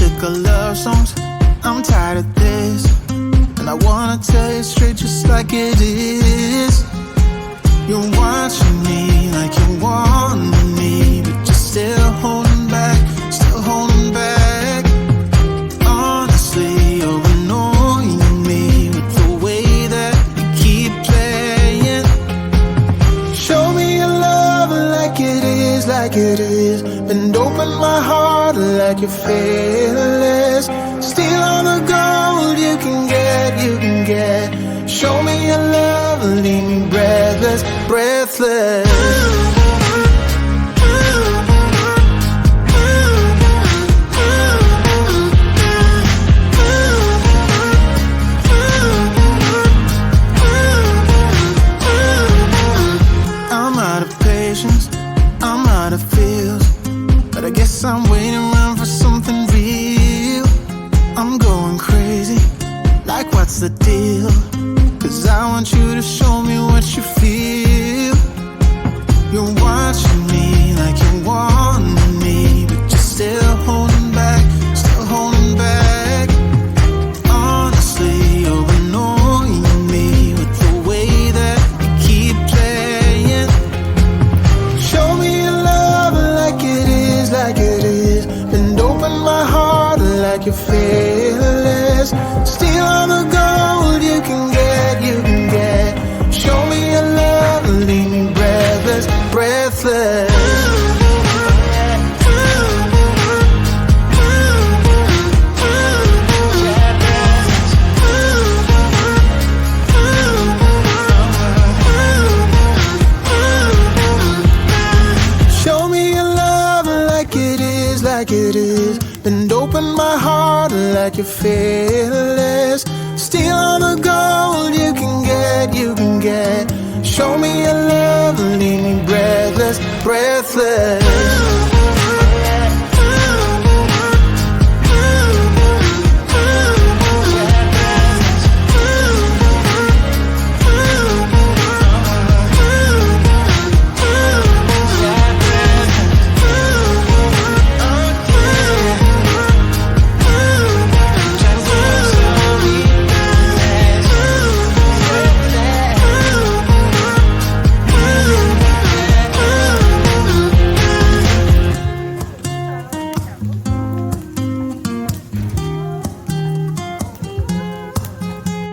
sick of love songs, I'm tired of this, and I wanna tell you straight just like it is. You're watching me like you want me, but you're still holding back, still holding back. Honestly, you're annoying me with the way that you keep playing. Show me your love like it is, like it is. And open my heart like you're fearless. Steal all the gold you can get, you can get. Show me your love, leave me breathless, breathless. I'm out of patience, I'm out of feels, but I guess I'm waiting around for something real. I'm going crazy, like what's the deal? 'Cause I want you to show me what you feel. You're watching me like you want me, but you're still holding back, still holding back. Honestly, you're annoying me with the way that you keep playing. Show me your love like it is, like it is. And open my heart like you're fearless. Steal all the gold you can get, you can get. Show me your love, leave me breathless, breathless. Show me your love like it is, like it is. And open my heart like you're fearless. Steal all the gold you can get, you can get. Show me your love, leave me breathless, breathless.